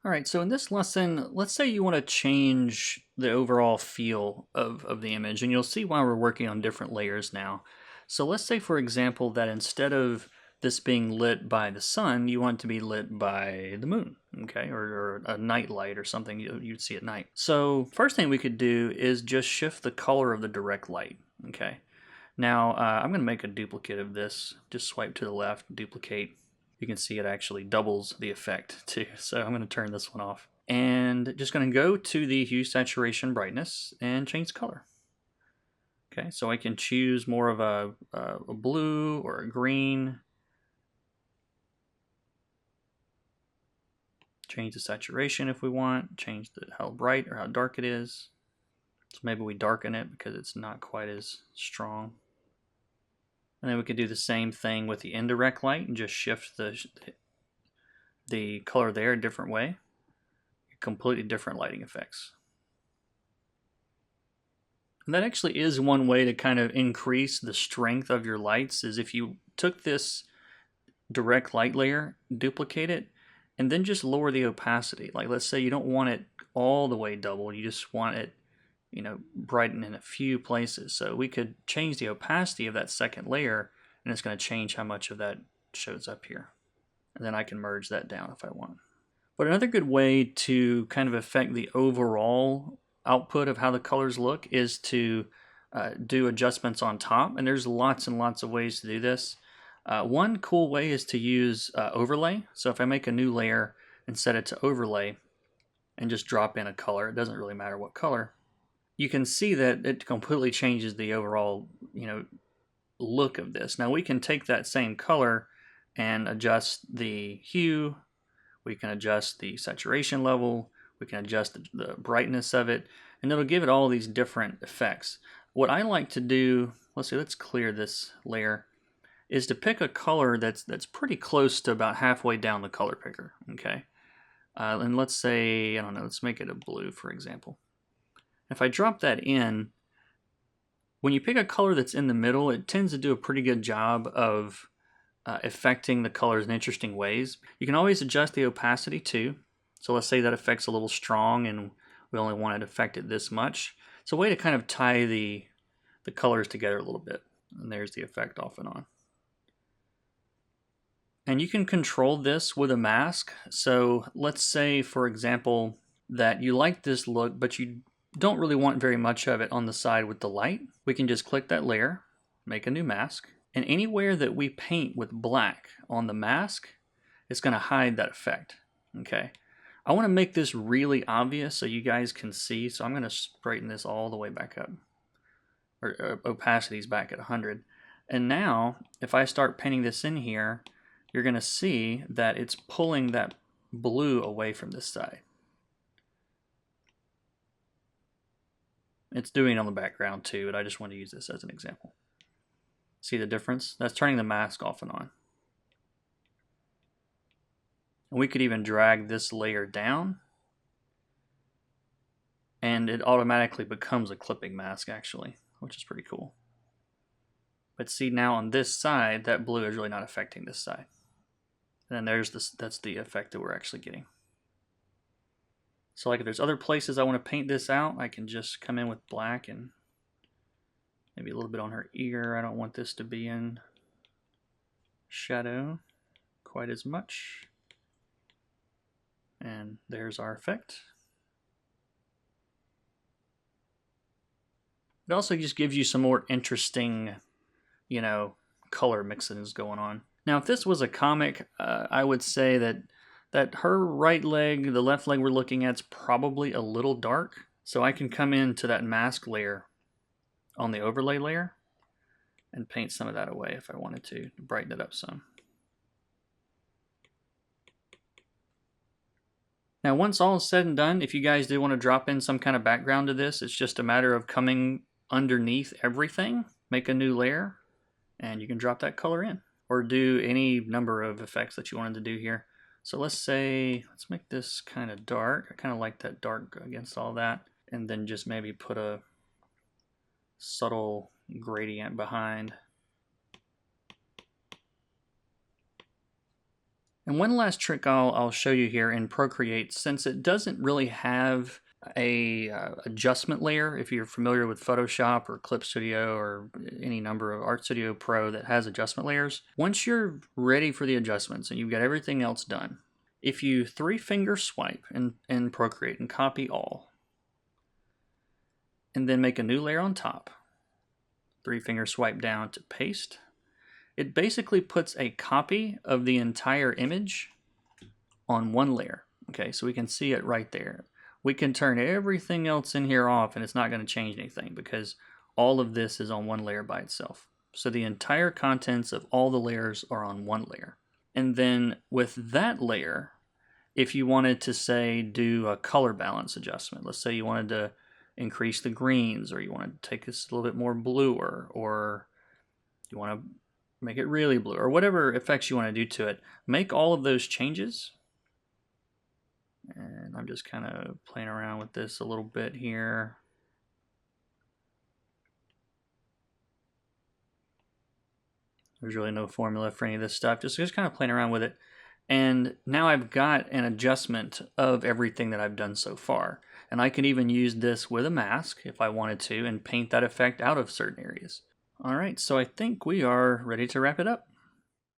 All right, so in this lesson, let's say you want to change the overall feel of the image, and you'll see why we're working on different layers now. So let's say, for example, that instead of this being lit by the sun, you want it to be lit by the moon, okay, or a night light or something you'd see at night. So first thing we could do is just shift the color of the direct light, okay. Now I'm going to make a duplicate of this. Just swipe to the left, duplicate. You can see it actually doubles the effect too. So I'm going to turn this one off. And just going to go to the hue, saturation, brightness and change the color. Okay, so I can choose more of a blue or a green. Change the saturation if we want. Change how bright or how dark it is. So maybe we darken it because it's not quite as strong. And then we could do the same thing with the indirect light and just shift the color there a different way. Completely different lighting effects. And that actually is one way to kind of increase the strength of your lights, is if you took this direct light layer, duplicate it, and then just lower the opacity. Like let's say you don't want it all the way double, you just want it, you know, brighten in a few places. So we could change the opacity of that second layer, and it's going to change how much of that shows up here. And then I can merge that down if I want. But another good way to kind of affect the overall output of how the colors look is to do adjustments on top. And there's lots and lots of ways to do this. One cool way is to use overlay. So if I make a new layer and set it to overlay and just drop in a color, it doesn't really matter what color, you can see that it completely changes the overall, look of this. Now we can take that same color and adjust the hue, we can adjust the saturation level, we can adjust the brightness of it, and it'll give it all these different effects. What I like to do, let's clear this layer, is to pick a color that's pretty close to about halfway down the color picker, okay? And let's say, I don't know, let's make it a blue, for example. If I drop that in, when you pick a color that's in the middle, it tends to do a pretty good job of affecting the colors in interesting ways. You can always adjust the opacity too. So let's say that effect's a little strong and we only want it affected this much. It's a way to kind of tie the colors together a little bit. And there's the effect off and on. And you can control this with a mask. So let's say, for example, that you like this look, but you don't really want very much of it on the side with the light. We can just click that layer, make a new mask, and anywhere that we paint with black on the mask, it's going to hide that effect. Okay. I want to make this really obvious so you guys can see. So I'm going to straighten this all the way back up, or opacity's back at 100. And now, if I start painting this in here, you're going to see that it's pulling that blue away from this side. It's doing it on the background too, but I just want to use this as an example. See the difference? That's turning the mask off and on. And we could even drag this layer down, and it automatically becomes a clipping mask actually, which is pretty cool. But see, now on this side, that blue is really not affecting this side. And then there's this, that's the effect that we're actually getting. So like if there's other places I want to paint this out, I can just come in with black and maybe a little bit on her ear. I don't want this to be in shadow quite as much. And there's our effect. It also just gives you some more interesting, color mixings going on. Now, if this was a comic, I would say that her right leg, the left leg we're looking at, is probably a little dark. So I can come into that mask layer on the overlay layer and paint some of that away if I wanted to brighten it up some. Now, once all is said and done, if you guys do want to drop in some kind of background to this, it's just a matter of coming underneath everything, make a new layer, and you can drop that color in, or do any number of effects that you wanted to do here. So let's make this kind of dark. I kind of like that dark against all that. And then just maybe put a subtle gradient behind. And one last trick I'll show you here in Procreate, since it doesn't really have a adjustment layer. If you're familiar with Photoshop or Clip Studio or any number of Art Studio Pro that has adjustment layers, once you're ready for the adjustments and you've got everything else done, if you 3-finger swipe in Procreate and copy all, and then make a new layer on top, 3-finger swipe down to paste, it basically puts a copy of the entire image on one layer. Okay, so we can see it right there. We can turn everything else in here off and it's not going to change anything because all of this is on one layer by itself. So the entire contents of all the layers are on one layer. And then with that layer, if you wanted to say do a color balance adjustment, let's say you wanted to increase the greens, or you wanted to take this a little bit more bluer, or you want to make it really blue, or whatever effects you want to do to it, make all of those changes. And I'm just kind of playing around with this a little bit here. There's really no formula for any of this stuff, just kind of playing around with it. And now I've got an adjustment of everything that I've done so far. And I can even use this with a mask if I wanted to and paint that effect out of certain areas. All right, so I think we are ready to wrap it up.